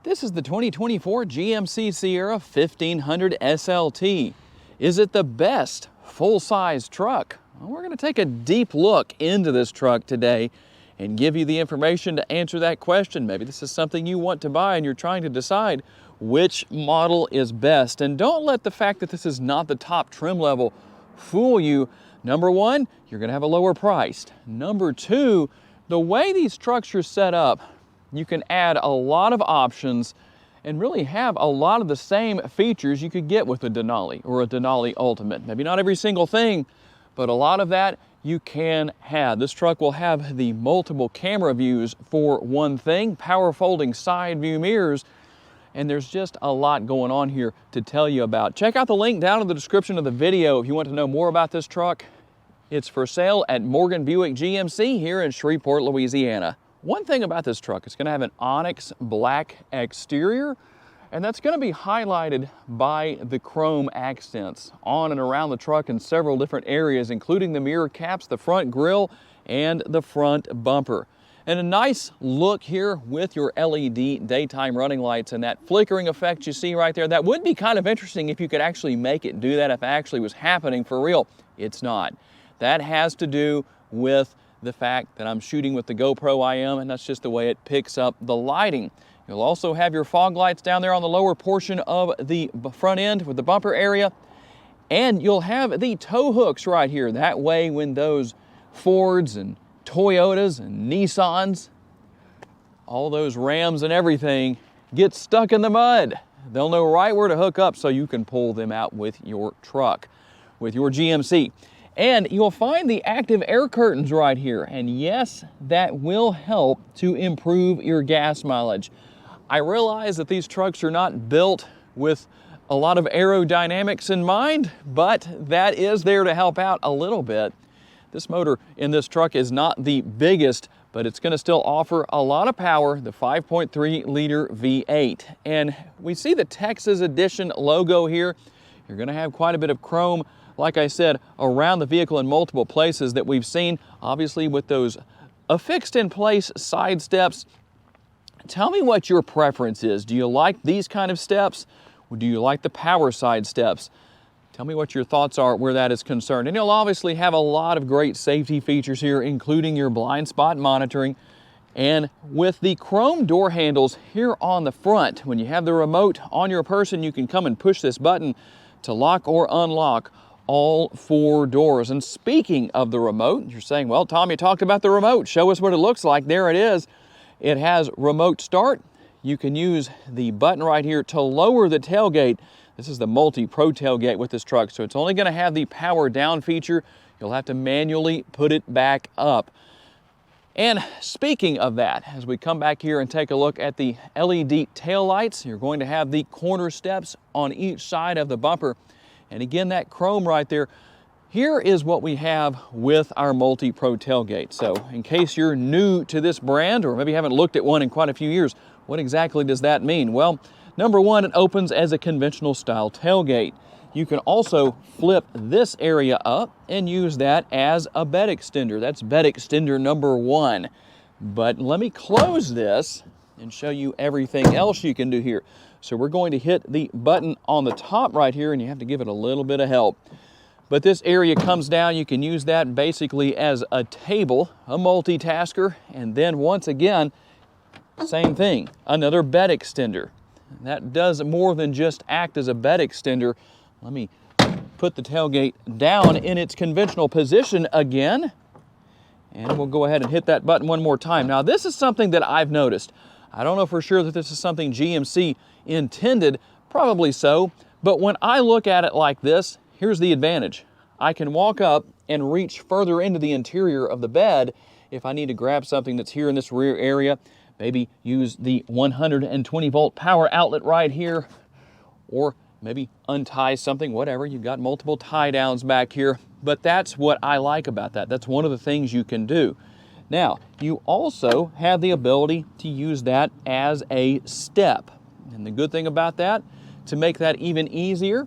This is the 2024 GMC Sierra 1500 SLT. Is it the best full-size truck? Well, we're going to take a deep look into this truck today and give you the information to answer that question. Maybe this is something you want to buy and you're trying to decide which model is best. And don't let the fact that this is not the top trim level fool you. Number one, you're going to have a lower price. Number two, the way these trucks are set up, you can add a lot of options and really have a lot of the same features you could get with a Denali or a Denali Ultimate. Maybe not every single thing, but a lot of that you can have. This truck will have the multiple camera views for one thing, power folding side view mirrors, and there's just a lot going on here to tell you about. Check out the link down in the description of the video if you want to know more about this truck. It's for sale at Morgan Buick GMC here in Shreveport, Louisiana. One thing about this truck, it's going to have an onyx black exterior, and that's going to be highlighted by the chrome accents on and around the truck in several different areas, including the mirror caps, the front grille, and the front bumper. And a nice look here with your LED daytime running lights and that flickering effect you see right there. That would be kind of interesting if you could actually make it do that, if it actually was happening for real. It's not. That has to do with the fact that I'm shooting with the GoPro I am, and that's just the way it picks up the lighting. You'll also have your fog lights down there on the lower portion of the front end with the bumper area, and you'll have the tow hooks right here. That way when those Fords and Toyotas and Nissans, all those Rams and everything get stuck in the mud, they'll know right where to hook up so you can pull them out with your truck, with your GMC. And you'll find the active air curtains right here. And yes, that will help to improve your gas mileage. I realize that these trucks are not built with a lot of aerodynamics in mind, but that is there to help out a little bit. This motor in this truck is not the biggest, but it's going to still offer a lot of power, the 5.3 liter V8. And we see the Texas Edition logo here. You're going to have quite a bit of chrome, like I said, around the vehicle in multiple places that we've seen, obviously with those affixed in place side steps. Tell me what your preference is. Do you like these kind of steps? Or do you like the power side steps? Tell me what your thoughts are where that is concerned. And you'll obviously have a lot of great safety features here, including your blind spot monitoring. And with the chrome door handles here on the front, when you have the remote on your person, you can come and push this button to lock or unlock all four doors. And speaking of the remote, you're saying, well, Tom, you talked about the remote. Show us what it looks like. There it is. It has remote start. You can use the button right here to lower the tailgate. This is the multi-pro tailgate with this truck, so it's only going to have the power down feature. You'll have to manually put it back up. And speaking of that, as we come back here and take a look at the LED tail lights, you're going to have the corner steps on each side of the bumper. And again, that chrome right there. Here is what we have with our multi-pro tailgate. So in case you're new to this brand or maybe haven't looked at one in quite a few years, what exactly does that mean? Well, number one, it opens as a conventional style tailgate. You can also flip this area up and use that as a bed extender. That's bed extender number one. But let me close this and show you everything else you can do here. So we're going to hit the button on the top right here, and you have to give it a little bit of help. But this area comes down. You can use that basically as a table, a multitasker, and then once again, same thing, another bed extender. That does more than just act as a bed extender. Let me put the tailgate down in its conventional position again, and we'll go ahead and hit that button one more time. Now, this is something that I've noticed. I don't know for sure that this is something GMC intended, probably so, but when I look at it like this, here's the advantage. I can walk up and reach further into the interior of the bed if I need to grab something that's here in this rear area, maybe use the 120 volt power outlet right here, or maybe untie something, whatever. You've got multiple tie downs back here, but that's what I like about that. That's one of the things you can do. Now, you also have the ability to use that as a step. And the good thing about that, to make that even easier,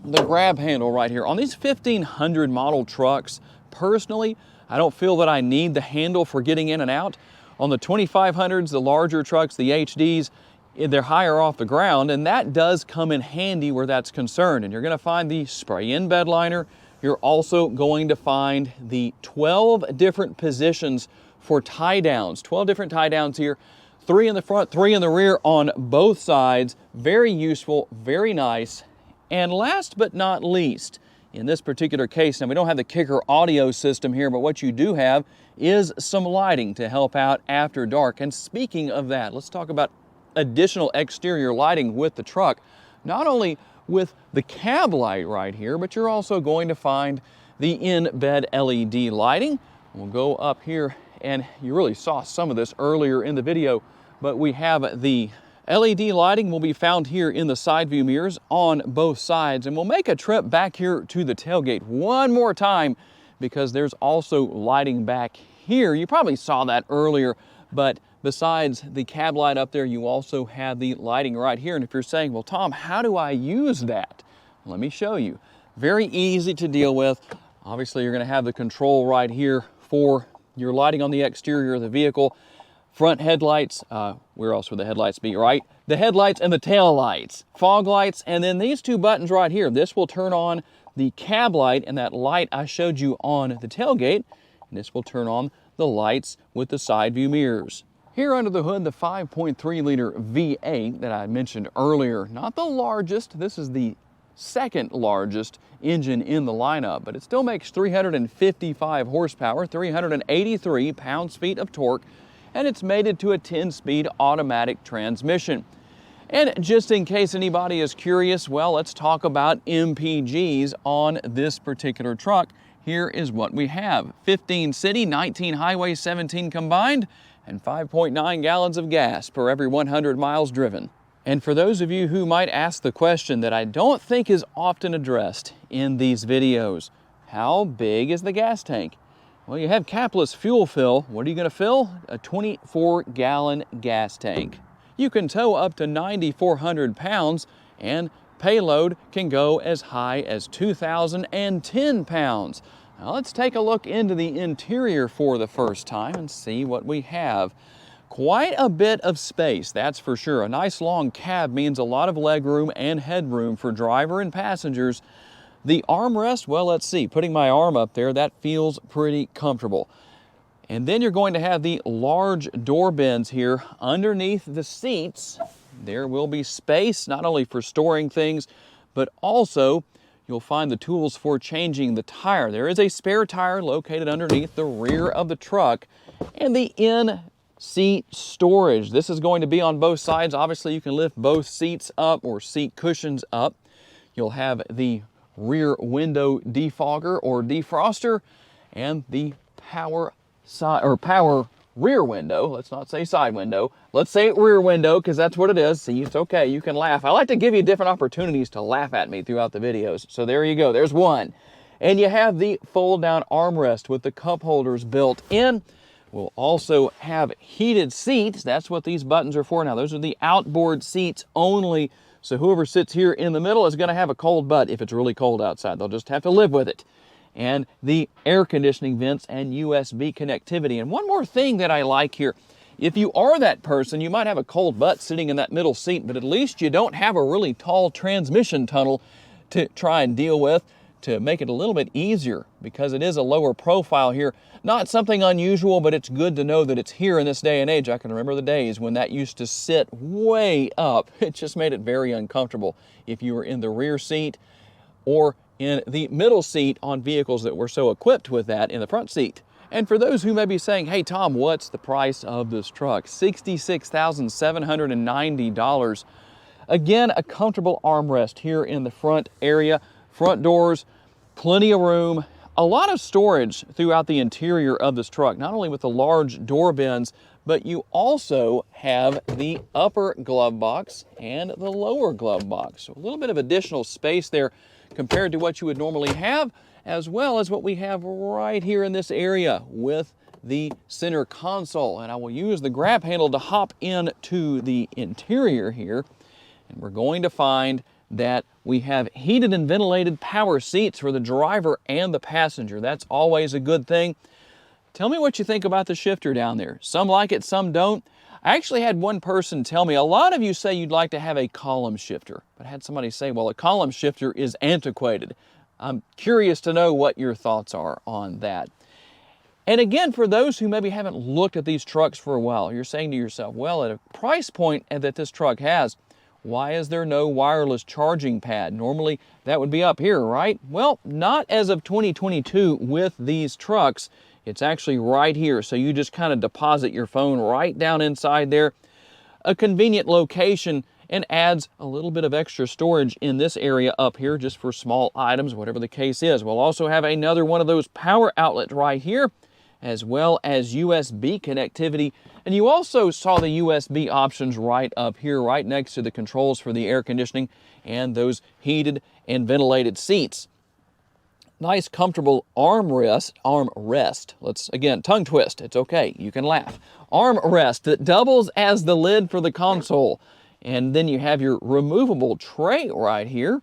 the grab handle right here. On these 1500 model trucks, personally, I don't feel that I need the handle for getting in and out. On the 2500s, the larger trucks, the HDs, they're higher off the ground, and that does come in handy where that's concerned. And you're going to find the spray-in bed liner. You're also going to find the 12 different positions for tie downs. 12 different tie downs here, 3 in the front, 3 in the rear on both sides. Very useful, very nice. And last but not least, in this particular case, now we don't have the kicker audio system here, but what you do have is some lighting to help out after dark. And speaking of that, let's talk about additional exterior lighting with the truck. Not only with the cab light right here, but you're also going to find the in-bed LED lighting. We'll go up here, and you really saw some of this earlier in the video, but we have the LED lighting will be found here in the side view mirrors on both sides. And we'll make a trip back here to the tailgate one more time because there's also lighting back here. You probably saw that earlier, but besides the cab light up there, you also have the lighting right here. And if you're saying, well, Tom, how do I use that? Let me show you. Very easy to deal with. Obviously, you're going to have the control right here for your lighting on the exterior of the vehicle. Front headlights, where else would the headlights be, right? The headlights and the tail lights, fog lights, and then these two buttons right here. This will turn on the cab light and that light I showed you on the tailgate. And this will turn on the lights with the side view mirrors. Here under the hood, the 5.3 liter V8 that I mentioned earlier, not the largest, this is the second largest engine in the lineup, but it still makes 355 horsepower, 383 pounds-feet of torque, and it's mated to a 10-speed automatic transmission. And just in case anybody is curious, well, let's talk about MPGs on this particular truck. Here is what we have. 15 city, 19 highway, 17 combined, and 5.9 gallons of gas per every 100 miles driven. And for those of you who might ask the question that I don't think is often addressed in these videos, how big is the gas tank? Well, you have capless fuel fill. What are you going to fill? A 24-gallon gas tank. You can tow up to 9,400 pounds, and payload can go as high as 2,010 pounds. Now let's take a look into the interior for the first time and see what we have. Quite a bit of space, that's for sure. A nice long cab means a lot of legroom and headroom for driver and passengers. The armrest, well, let's see, putting my arm up there, that feels pretty comfortable. And then you're going to have the large door bins here underneath the seats. There will be space not only for storing things, but also you'll find the tools for changing the tire. There is a spare tire located underneath the rear of the truck, and the in-seat storage. This is going to be on both sides. Obviously, you can lift both seats up or seat cushions up. You'll have the rear window defogger or defroster and the power rear window. Let's not say side window. Let's say rear window because that's what it is. See, it's okay. You can laugh. I like to give you different opportunities to laugh at me throughout the videos. So there you go. There's one. And you have the fold-down armrest with the cup holders built in. We'll also have heated seats. That's what these buttons are for. Now, those are the outboard seats only. So whoever sits here in the middle is going to have a cold butt if it's really cold outside. They'll just have to live with it. And the air conditioning vents and USB connectivity. And one more thing that I like here, if you are that person, you might have a cold butt sitting in that middle seat, but at least you don't have a really tall transmission tunnel to try and deal with to make it a little bit easier because it is a lower profile here. Not something unusual, but it's good to know that it's here in this day and age. I can remember the days when that used to sit way up. It just made it very uncomfortable if you were in the rear seat or in the middle seat on vehicles that were so equipped with that in the front seat. And for those who may be saying, hey Tom, what's the price of this truck? $66,790. Again, a comfortable armrest here in the front area, front doors, plenty of room, a lot of storage throughout the interior of this truck, not only with the large door bins, but you also have the upper glove box and the lower glove box. So a little bit of additional space there compared to what you would normally have, as well as what we have right here in this area with the center console. And I will use the grab handle to hop into the interior here. And we're going to find that we have heated and ventilated power seats for the driver and the passenger. That's always a good thing. Tell me what you think about the shifter down there. Some like it, some don't. I actually had one person tell me, a lot of you say you'd like to have a column shifter, but I had somebody say, well, a column shifter is antiquated. I'm curious to know what your thoughts are on that. And again, for those who maybe haven't looked at these trucks for a while, you're saying to yourself, well, at a price point that this truck has, why is there no wireless charging pad? Normally that would be up here, right? Well, not as of 2022 with these trucks. It's actually right here. So you just kind of deposit your phone right down inside there. A convenient location, and adds a little bit of extra storage in this area up here just for small items, whatever the case is. We'll also have another one of those power outlets right here, as well as USB connectivity. And you also saw the USB options right up here, right next to the controls for the air conditioning and those heated and ventilated seats. Nice comfortable armrest. Let's, again, tongue twist. It's okay, you can laugh. Armrest that doubles as the lid for the console. And then you have your removable tray right here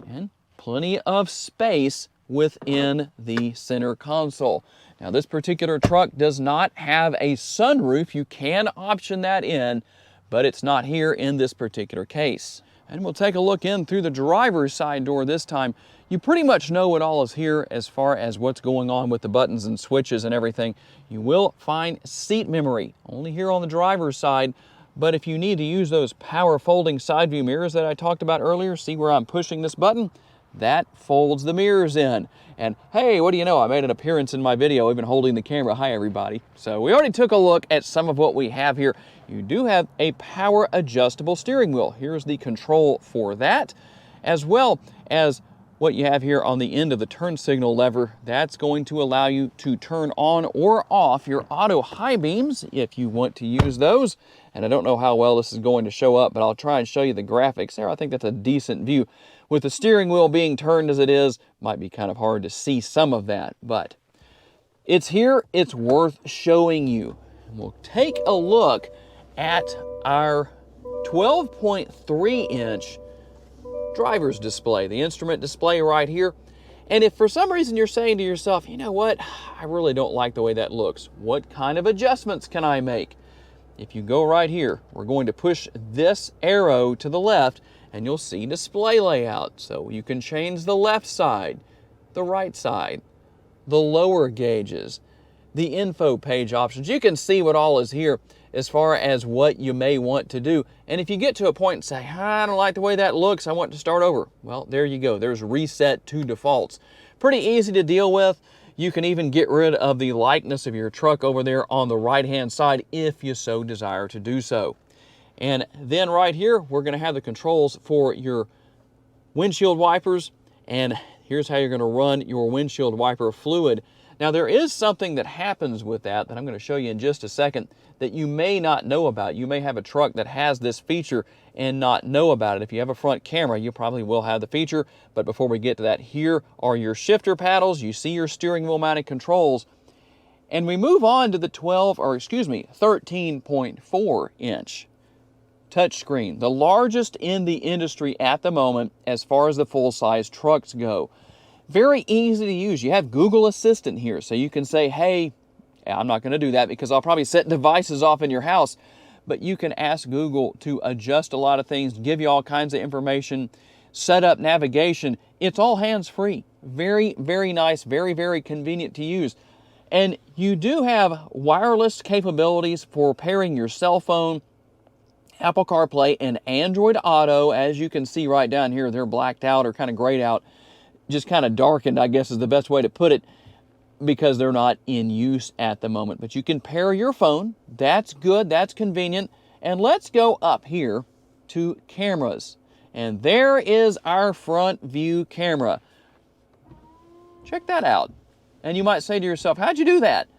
and plenty of space within the center console. Now, this particular truck does not have a sunroof. You can option that in, but it's not here in this particular case. And we'll take a look in through the driver's side door this time. You pretty much know what all is here as far as what's going on with the buttons and switches and everything. You will find seat memory only here on the driver's side. But if you need to use those power folding side view mirrors that I talked about earlier, see where I'm pushing this button? That folds the mirrors in. And hey, what do you know? I made an appearance in my video, even holding the camera. Hi, everybody. So we already took a look at some of what we have here. You do have a power adjustable steering wheel. Here's the control for that, as well as what you have here on the end of the turn signal lever. That's going to allow you to turn on or off your auto high beams if you want to use those. And I don't know how well this is going to show up, but I'll try and show you the graphics there. I think that's a decent view. With the steering wheel being turned as it is, might be kind of hard to see some of that, but it's here, it's worth showing you. And we'll take a look at our 12.3-inch driver's display, the instrument display right here. And if for some reason you're saying to yourself, you know what, I really don't like the way that looks, what kind of adjustments can I make? If you go right here, we're going to push this arrow to the left and you'll see display layout. So you can change the left side, the right side, the lower gauges, the info page options. You can see what all is here as far as what you may want to do. And if you get to a point and say, I don't like the way that looks, I want to start over. Well, there you go. There's reset to defaults. Pretty easy to deal with. You can even get rid of the likeness of your truck over there on the right-hand side if you so desire to do so. And then right here, we're going to have the controls for your windshield wipers. And here's how you're going to run your windshield wiper fluid. Now, there is something that happens with that I'm going to show you in just a second that you may not know about. You may have a truck that has this feature and not know about it. If you have a front camera, you probably will have the feature. But before we get to that, here are your shifter paddles. You see your steering wheel mounted controls. And we move on to the 13.4-inch touchscreen, the largest in the industry at the moment as far as the full-size trucks go. Very easy to use. You have Google Assistant here, so you can say, hey, I'm not going to do that because I'll probably set devices off in your house, but you can ask Google to adjust a lot of things, give you all kinds of information, set up navigation. It's all hands-free. Very, very nice, very, very convenient to use. And you do have wireless capabilities for pairing your cell phone, Apple CarPlay, and Android Auto. As you can see right down here, they're blacked out or kind of grayed out. Just kind of darkened, I guess is the best way to put it, because they're not in use at the moment. But you can pair your phone. That's good, that's convenient. And let's go up here to cameras. And there is our front view camera. Check that out. And you might say to yourself, how'd you do that?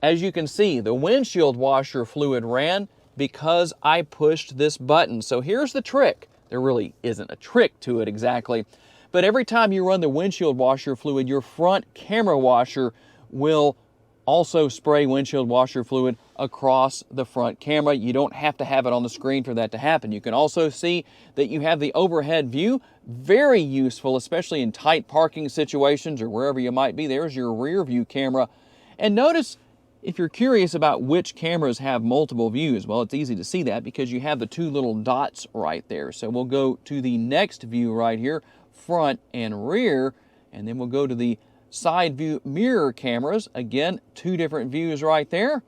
As you can see, the windshield washer fluid ran because I pushed this button. So here's the trick. There really isn't a trick to it exactly. But every time you run the windshield washer fluid, your front camera washer will also spray windshield washer fluid across the front camera. You don't have to have it on the screen for that to happen. You can also see that you have the overhead view. Very useful, especially in tight parking situations or wherever you might be. There's your rear view camera. And notice If you're curious about which cameras have multiple views, well, it's easy to see that because you have the two little dots right there. So we'll go to the next view right here, front and rear, and then we'll go to the side view mirror cameras. Again, two different views right there.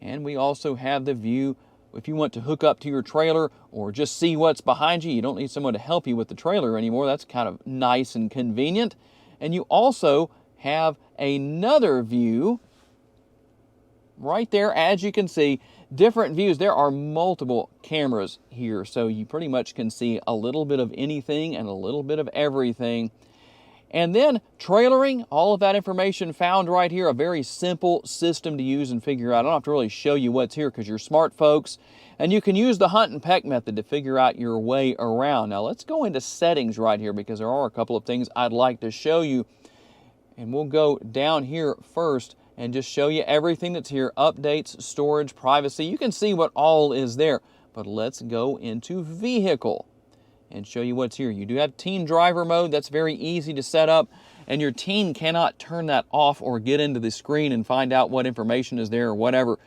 And we also have the view if you want to hook up to your trailer or just see what's behind you. You don't need someone to help you with the trailer anymore. That's kind of nice and convenient. And you also have another view right there. As you can see, different views. There are multiple cameras here, so you pretty much can see a little bit of anything and a little bit of everything. And then trailering, all of that information found right here. A very simple system to use and figure out. I don't have to really show you what's here because you're smart folks. And you can use the hunt and peck method to figure out your way around. Now let's go into settings right here because there are a couple of things I'd like to show you. And we'll go down here first and just show you everything that's here. Updates, storage, privacy. You can see what all is there. But let's go into vehicle and show you what's here. You do have teen driver mode. That's very easy to set up. And your teen cannot turn that off or get into the screen and find out what information is there or whatever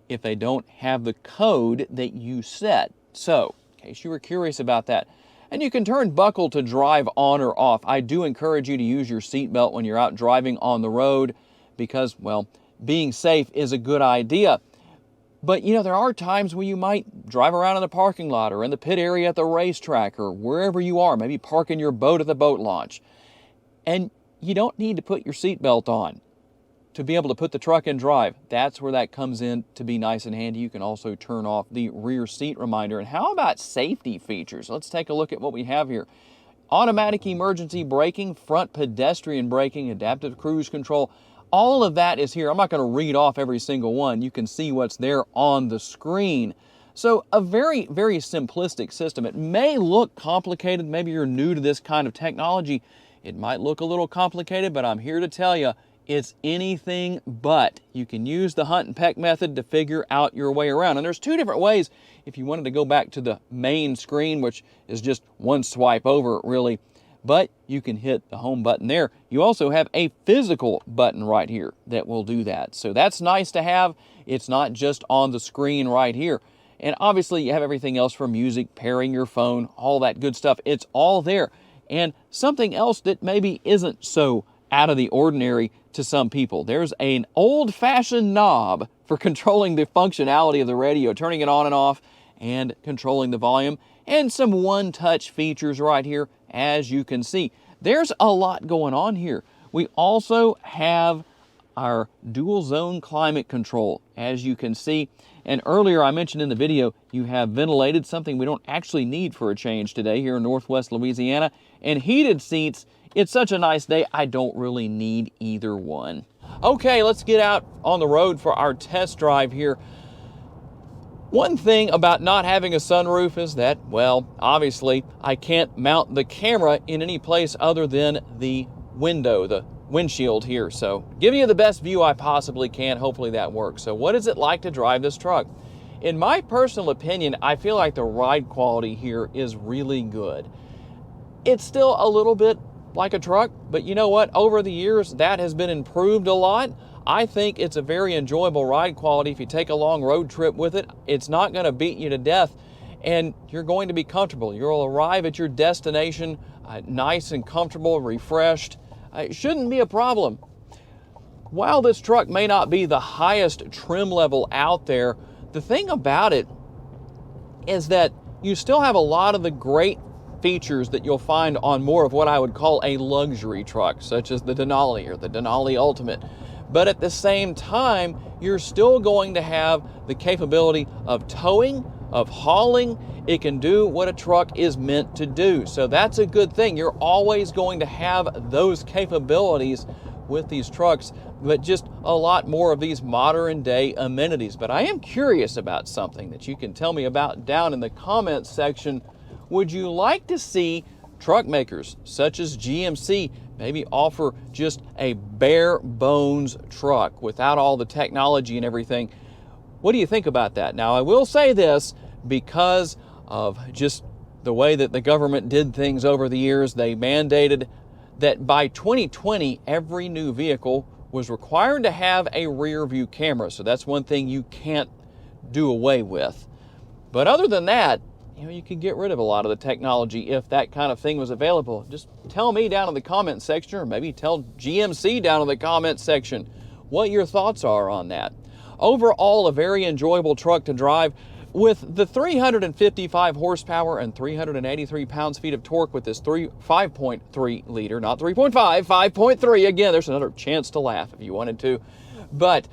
if they don't have the code that you set. So, in case you were curious about that. And you can turn buckle to drive on or off. I do encourage you to use your seatbelt when you're out driving on the road because, well, being safe is a good idea. But, you know, there are times when you might drive around in the parking lot or in the pit area at the racetrack or wherever you are, maybe parking your boat at the boat launch. And you don't need to put your seatbelt on to be able to put the truck in drive. That's where that comes in to be nice and handy. You can also turn off the rear seat reminder. And how about safety features? Let's take a look at what we have here. Automatic emergency braking, front pedestrian braking, adaptive cruise control. All of that is here. I'm not going to read off every single one. You can see what's there on the screen. So a very, very simplistic system. It may look complicated. Maybe you're new to this kind of technology. It might look a little complicated, but I'm here to tell you it's anything but. You can use the hunt and peck method to figure out your way around. And there's two different ways. If you wanted to go back to the main screen, which is just one swipe over really, but you can hit the home button there. You also have a physical button right here that will do that. So that's nice to have. It's not just on the screen right here. And obviously you have everything else for music, pairing your phone, all that good stuff. It's all there. And something else that maybe isn't so out of the ordinary to some people. There's an old-fashioned knob for controlling the functionality of the radio, turning it on and off and controlling the volume, and some one-touch features right here. As you can see, there's a lot going on here. We also have our dual zone climate control, as you can see. And earlier I mentioned in the video, you have ventilated, something we don't actually need for a change today here in Northwest Louisiana, and heated seats. It's such a nice day, I don't really need either one. Okay, let's get out on the road for our test drive here. One thing about not having a sunroof is that, well, obviously, I can't mount the camera in any place other than the window, the windshield here. So, giving you the best view I possibly can. Hopefully that works. So, what is it like to drive this truck? In my personal opinion, I feel like the ride quality here is really good. It's still a little bit like a truck, but you know what? Over the years, that has been improved a lot. I think it's a very enjoyable ride quality. If you take a long road trip with it, it's not going to beat you to death, and you're going to be comfortable. You'll arrive at your destination nice and comfortable, refreshed. It shouldn't be a problem. While this truck may not be the highest trim level out there, the thing about it is that you still have a lot of the great features that you'll find on more of what I would call a luxury truck, such as the Denali or the Denali Ultimate. But at the same time, you're still going to have the capability of towing, of hauling. It can do what a truck is meant to do. So that's a good thing. You're always going to have those capabilities with these trucks, but just a lot more of these modern day amenities. But I am curious about something that you can tell me about down in the comments section. Would you like to see truck makers such as GMC maybe offer just a bare bones truck without all the technology and everything? What do you think about that? Now, I will say this, because of just the way that the government did things over the years, they mandated that by 2020, every new vehicle was required to have a rear view camera. So that's one thing you can't do away with. But other than that, you could get rid of a lot of the technology if that kind of thing was available. Just tell me down in the comment section, or maybe tell GMC down in the comment section what your thoughts are on that. Overall, a very enjoyable truck to drive with the 355 horsepower and 383 pounds-feet of torque with this 5.3 liter, not 3.5, 5.3. Again, there's another chance to laugh if you wanted to. But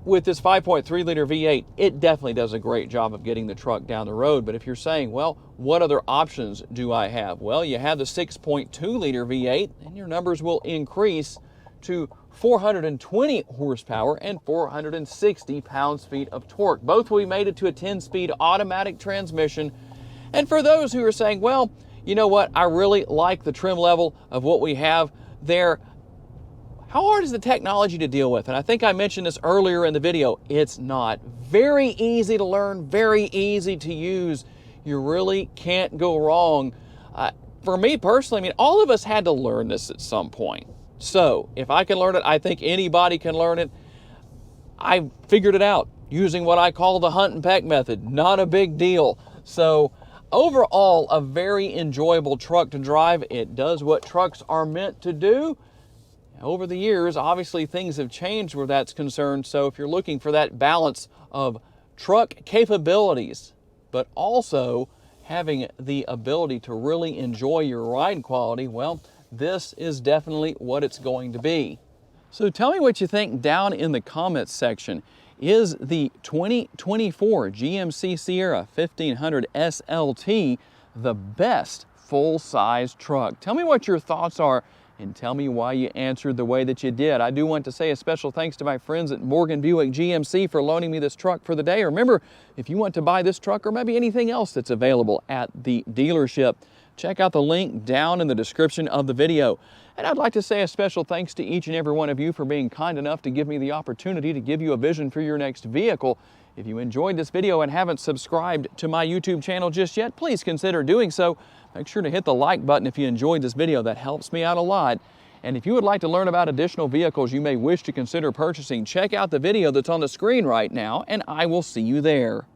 with this 5.3 liter V8, it definitely does a great job of getting the truck down the road. But if you're saying, well, what other options do I have? Well, you have the 6.2 liter V8, and your numbers will increase to 420 horsepower and 460 pounds-feet of torque. Both will be mated to a 10-speed automatic transmission. And for those who are saying, well, you know what, I really like the trim level of what we have there, how hard is the technology to deal with? And I think I mentioned this earlier in the video. It's not. Very easy to learn, very easy to use. You really can't go wrong. For me personally, I mean, all of us had to learn this at some point. So if I can learn it, I think anybody can learn it. I figured it out using what I call the hunt and peck method. Not a big deal. So overall, a very enjoyable truck to drive. It does what trucks are meant to do. Over the years, obviously things have changed where that's concerned. So if you're looking for that balance of truck capabilities, but also having the ability to really enjoy your ride quality, well, this is definitely what it's going to be. So tell me what you think down in the comments section. Is the 2024 GMC Sierra 1500 SLT the best full-size truck? Tell me what your thoughts are, and tell me why you answered the way that you did. I do want to say a special thanks to my friends at Morgan Buick GMC for loaning me this truck for the day. Remember, if you want to buy this truck or maybe anything else that's available at the dealership, check out the link down in the description of the video. And I'd like to say a special thanks to each and every one of you for being kind enough to give me the opportunity to give you a vision for your next vehicle. If you enjoyed this video and haven't subscribed to my YouTube channel just yet, please consider doing so. Make sure to hit the like button if you enjoyed this video. That helps me out a lot. And if you would like to learn about additional vehicles you may wish to consider purchasing, check out the video that's on the screen right now, and I will see you there.